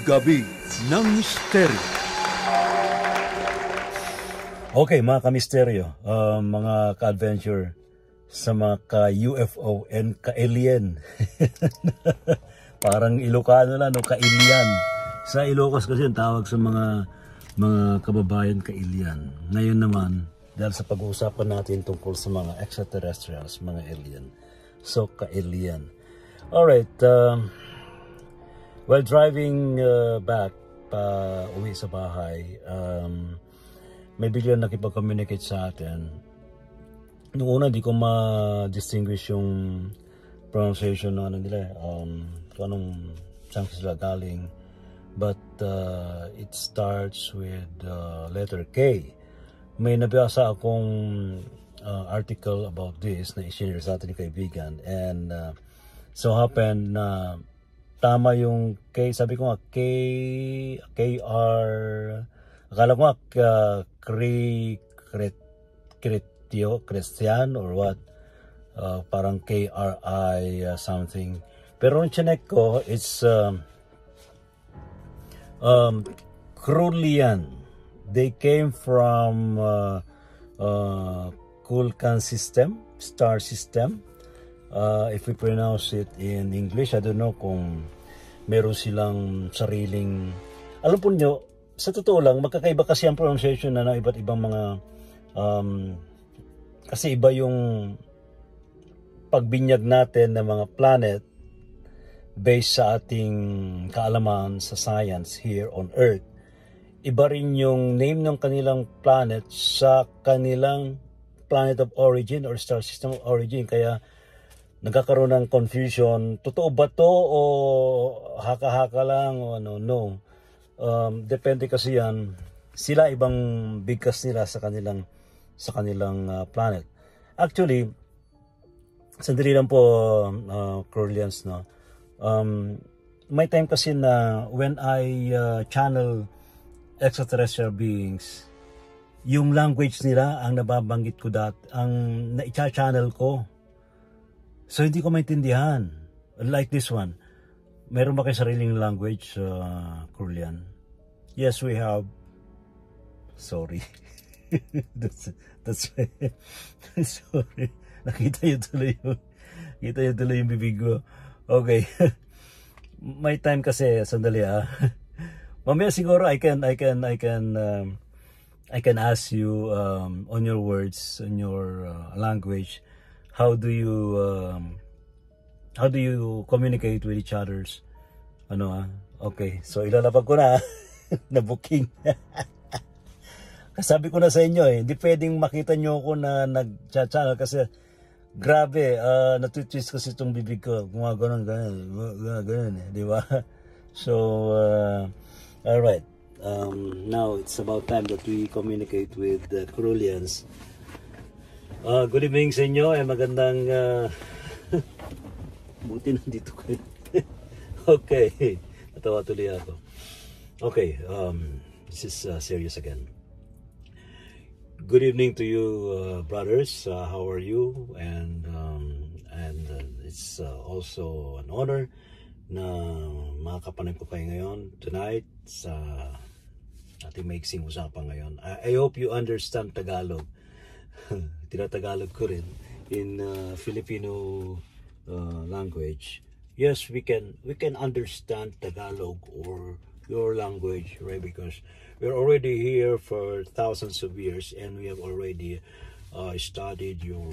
Gabi ng Misteryo. Okay, mga ka-misteryo, mga ka-adventure, sa mga ka-UFO and ka-alien. Parang Ilocano lang, no? Ka-alien. Sa Ilocos kasi ang tawag sa mga kababayan ka-alien. Ngayon naman, dahil sa pag-uusapan natin tungkol sa mga extraterrestrials, mga alien. So, ka-alien. Alright, while driving back pa uwi sa bahay, may biglang nakipag-communicate sa atin. Noong una, di ko ma-distinguish yung pronunciation ng ano nila, kung anong saan sila galing. But it starts with letter K. May nabasa akong article about this na i-share sa atin ni kaibigan. And so happened na tama yung K, sabi ko nga, KR, akala ko nga, Christian or what, parang KRI something. Pero nung chinek ko, it's Krulian. They came from Kulkan system, star system. If we pronounce it in English, I don't know kung meron silang sariling, alam po nyo, sa totoo lang, magkakaiba kasi ang pronunciation na ng iba't ibang mga, kasi iba yung pagbinyag natin ng mga planet based sa ating kaalaman sa science here on Earth. Iba rin yung name ng kanilang planet sa kanilang planet of origin or star system of origin. Kaya nagkakaroon ng confusion. Totoo ba to o haka-haka lang o ano? No. Depende kasi yan. Sila ibang bigkas nila sa kanilang planet. Actually, sandali lang po, Corlians, no? May time kasi na when I channel extraterrestrial beings, yung language nila ang nababanggit ko ang na-channel ko. So hindi ko maintindihan. Like this one. Meron ba kayo sariling language, Corlian? Yes, we have. Sorry. that's sorry. Nakita niyo tuloy yung bibig ko. Okay. May time kasi, sandali mamaya siguro I can ask you on your words, on your language, how do you communicate with each others? Okay, so ilalapag ko na na booking. Sabi ko na sa inyo hindi pwedeng makita nyo ako na nag-channel kasi grabe, natutwist kasi itong bibig ko. Gumagano'n, di ba? So, alright. Now, it's about time that we communicate with the Krulians. Good evening sa inyo. Magandang buti nandito kayo. Okay. Natawa tuloy ako. Okay. This is serious again. Good evening to you, brothers. How are you? And it's also an honor na makakapanay ko kayo ngayon tonight sa ating maiksing usapan ngayon. I hope you understand Tagalog. Tinatagalog ko rin in Filipino language. Yes, we can understand Tagalog or your language, right? Because we're already here for thousands of years and we have already studied your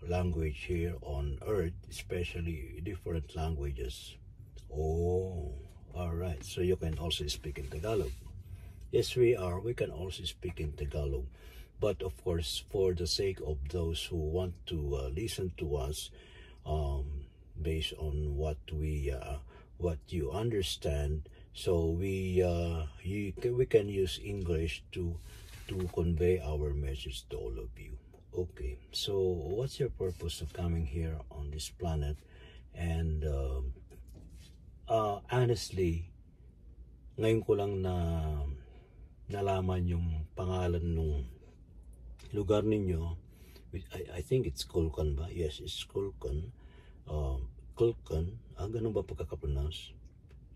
language here on Earth, especially different languages. Oh, all right. So you can also speak in Tagalog. Yes, we can also speak in Tagalog. But of course, for the sake of those who want to listen to us, based on what you understand, so we can use English to convey our message to all of you. Okay, so what's your purpose of coming here on this planet? And honestly, ngayon ko lang nalaman yung pangalan nung lugar ninyo. I think it's Kulkan ba? Yes, it's Kulkan. Kulkan. Ganun ba pagkakapronounce?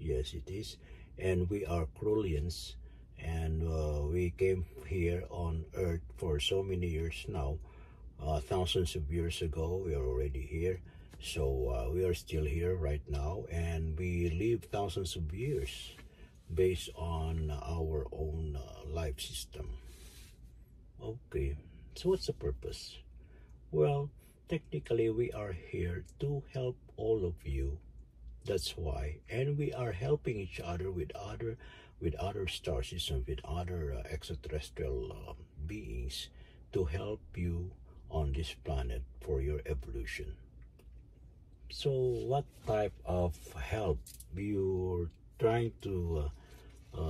Yes, it is. and we are Krulians, and we came here on Earth for so many years now. Thousands of years ago, we are already here. So we are still here right now, and we live thousands of years based on our own life system. Okay, so what's the purpose? Well, technically we are here to help all of you. That's why, and we are helping each other with other star systems, with other extraterrestrial beings, to help you on this planet for your evolution. So what type of help you're trying to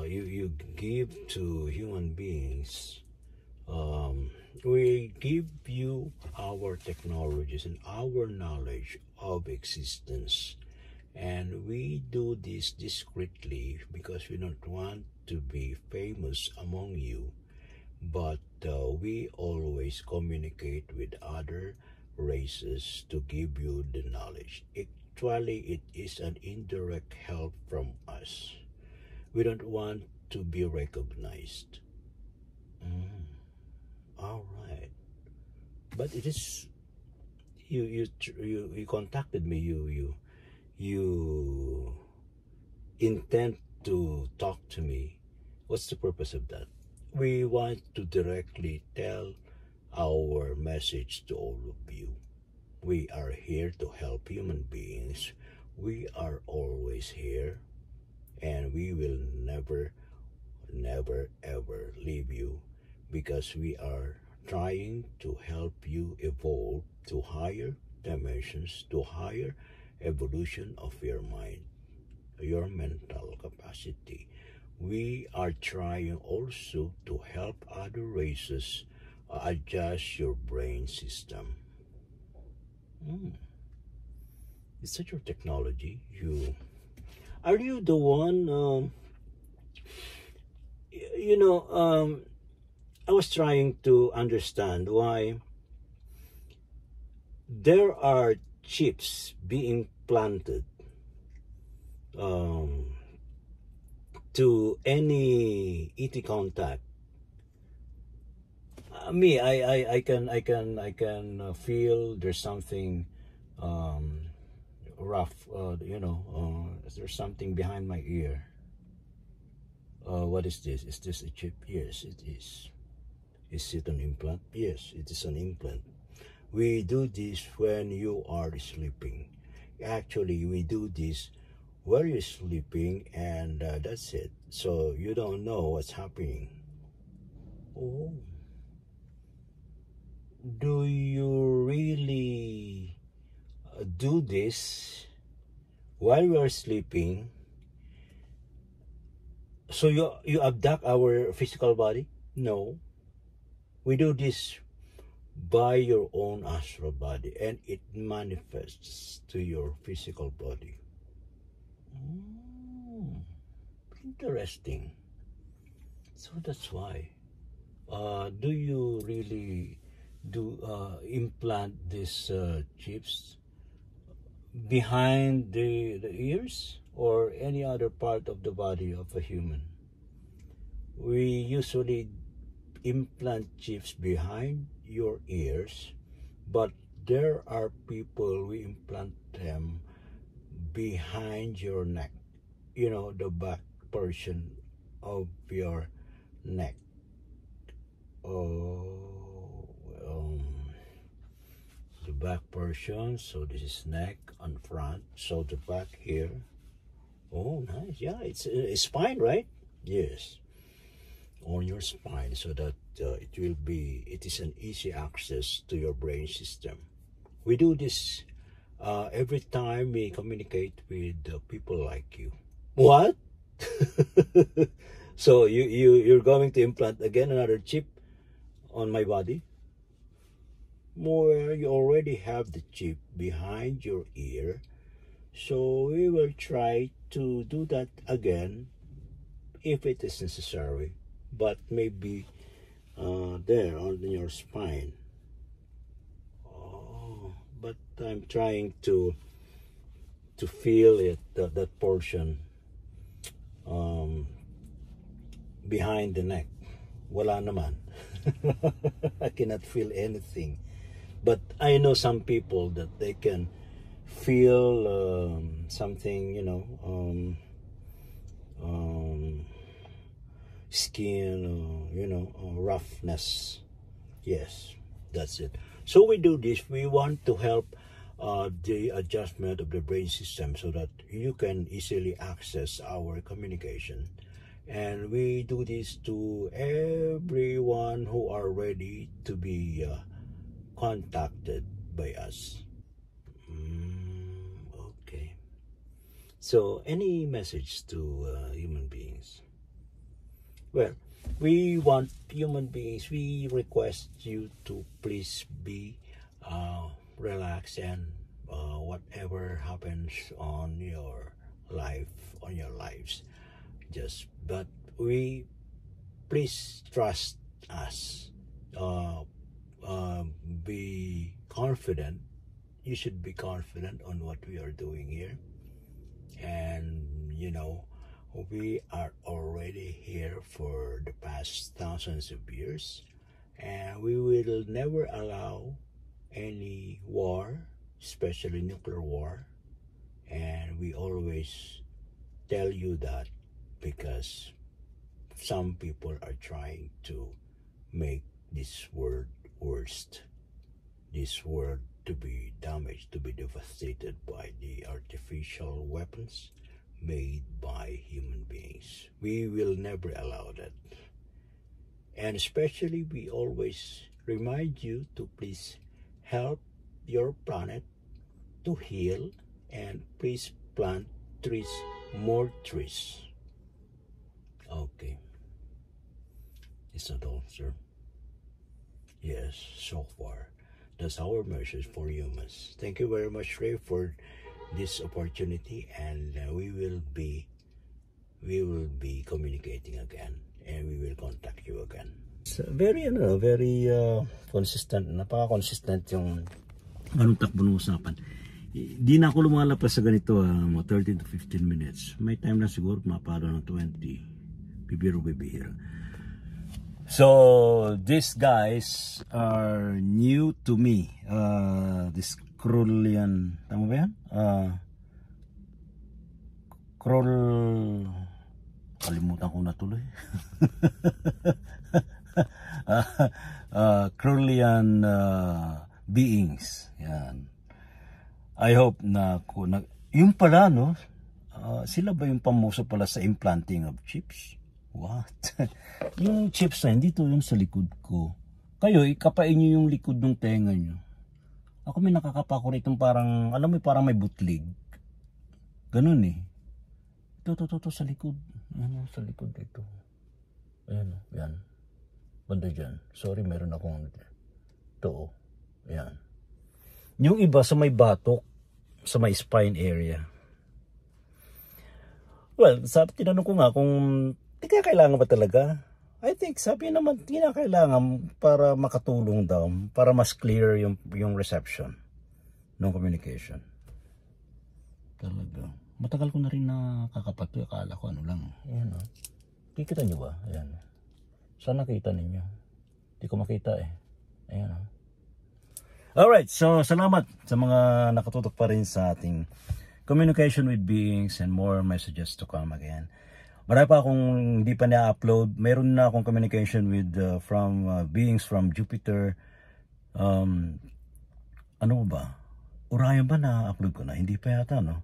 you give to human beings? We give you our technologies and our knowledge of existence, and we do this discreetly because we don't want to be famous among you, but we always communicate with other races to give you the knowledge. Actually, it is an indirect help from us. We don't want to be recognized. All right, but it is you contacted me. You intend to talk to me. What's the purpose of that? We want to directly tell our message to all of you. We are here to help human beings. We are always here, and we will never ever leave you, because we are trying to help you evolve to higher dimensions, to higher evolution of your mind, your mental capacity. We are trying also to help other races adjust your brain system. It's such a technology. Are you the one? I was trying to understand why there are chips being planted to any ET contact. I can feel there's something rough. There's something behind my ear. What is this? Is this a chip? Yes, it is. Is it an implant? Yes, it is an implant. We do this when you are sleeping. Actually, we do this while you're sleeping, and that's it. So you don't know what's happening. Oh. Do you really do this while we are sleeping? So you abduct our physical body? No. We do this by your own astral body, and it manifests to your physical body. Interesting. So that's why. Do you really implant these chips behind the ears or any other part of the body of a human? We usually implant chips behind your ears, but there are people we implant them behind your neck, the back portion of your neck. The back portion, so this is neck and front, so the back here. Oh, nice. Yeah, it's spine, right? Yes, on your spine, so that it is an easy access to your brain system. We do this every time we communicate with people like you. What? So you're going to implant again another chip on my body? Where you already have the chip behind your ear, so we will try to do that again if it is necessary, but maybe there on your spine. Oh, but I'm trying to feel it, that portion. behind the neck. Wala naman. I cannot feel anything. But I know some people that they can feel something, skin, roughness. Yes, that's it. So we do this. We want to help the adjustment of the brain system so that you can easily access our communication. And we do this to everyone who are ready to be contacted by us. Okay. So, any message to human beings? Well, we want human beings, we request you to please be relaxed, and whatever happens on your life, on your lives, but we please trust us. Be confident. You should be confident on what we are doing here, and we are already here for the past thousands of years, and we will never allow any war, especially nuclear war. And we always tell you that because some people are trying to make this world worst, this world to be damaged, to be devastated by the artificial weapons made by human beings. We will never allow that. And especially, we always remind you to please help your planet to heal, and please plant trees, more trees. Okay. Is that all, sir? Yes, so far. That's our message for humans. Thank you very much, Ray, for this opportunity, and we will be communicating again, and we will contact you again. It's very consistent, napaka-consistent yung anong takbo ng usapan. Di na ako lumalapas sa ganito, 13 to 15 minutes. May time na siguro mapalo ng 20. Bibiro. So these guys are new to me. This Crullian, tama ba yan? Kalimutan ko na tuloy. Crullian beings. Yan. I hope na yung pala, no? Sila ba yung pamuso pala sa implanting of chips? What? Yung chips na dito yung sa likod ko. Kayo, ikapain nyo yung likod ng tenga nyo. Ako may nakakapa ko rito parang, alam mo, parang may butlig. Ganun eh. Ito sa likod. Ano, sa likod ito. Ayan, yan. Banda dyan. Sorry, meron akong ito. Ayan. Yung iba sa may batok, sa may spine area. Well, tinanong ko nga kung di kaya kailangan ba talaga? I think sabi naman di na kailangan para makatulong daw, para mas clear yung reception ng communication. Talaga. Matagal ko na rin nakakapato. Akala ko ano lang. Ayan o. Kikita nyo ba? Ayan. Saan nakita ninyo? Di ko makita eh. Ayan o. Alright, so salamat sa mga nakatutok pa rin sa ating communication with beings, and more messages to come again. Marami pa akong hindi pa na-upload. Mayroon na akong communication with from beings from Jupiter. Ano ba? Orion ba na-upload ko na? Hindi pa yata, no?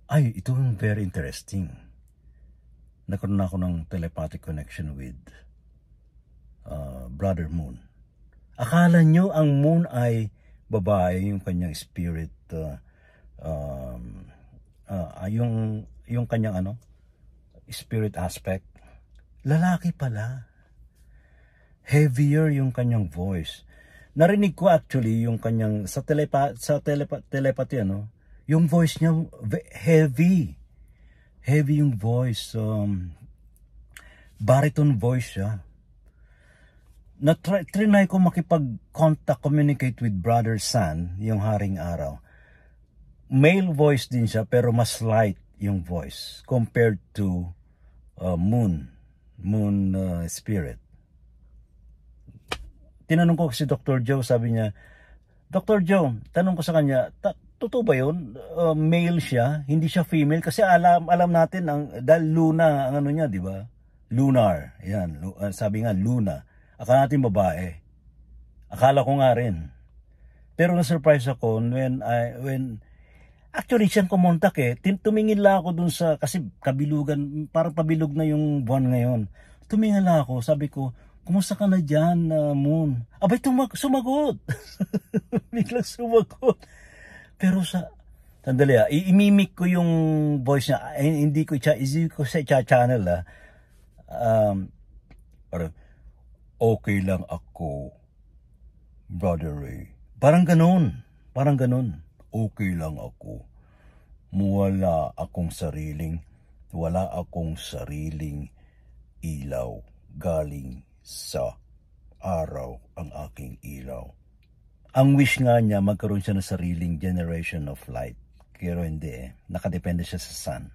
Ay, ito yung very interesting. Nagkaroon na ako ng telepathic connection with Brother Moon. Akala nyo ang Moon ay babae, yung kanyang spirit, yung kanyang spirit aspect. Lalaki pala. Heavier yung kanyang voice. Narinig ko actually yung kanyang sa telepathy, yung voice niya heavy. Heavy yung voice. Baritone voice siya. Trinay ko makipag-contact, communicate with Brother Sun, yung Haring Araw. Male voice din siya, pero mas light yung voice compared to moon spirit. Tinanong ko si Dr. Joe, sabi niya, Dr. Joe, tanong ko sa kanya, totoo ba yun? Male siya, hindi siya female? Kasi alam natin, dahil Luna, ang ano niya, di ba? Lunar, yan, sabi nga, Luna. Akala natin babae. Akala ko nga rin. Pero na-surprise ako when actually siyang kumontak tumingin lang ako dun sa, kasi kabilugan, parang pabilog na yung buwan ngayon. Tumingin lang ako, sabi ko, kumusta ka na dyan, Moon? Abay, sumagot. Biglang sumagot. Pero sandali imimik ko yung voice niya. Hindi ko sa channel parang, okay lang ako, Brother Ray. Parang ganun. Okay lang ako. Wala akong sariling ilaw. Galing sa araw ang aking ilaw. Ang wish nga niya, magkaroon siya ng sariling generation of light. Pero hindi nakadepende siya sa sun.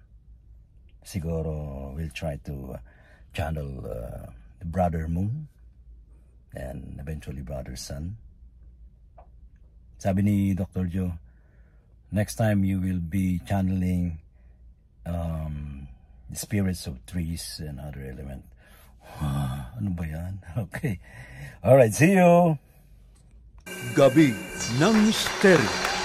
Siguro we'll try to channel Brother Moon and eventually Brother Sun. Sabi ni Dr. Joe, next time you will be channeling the spirits of trees and other elements. Ano ba yan? Okay. Alright, see you! Gabi ng Misteryo.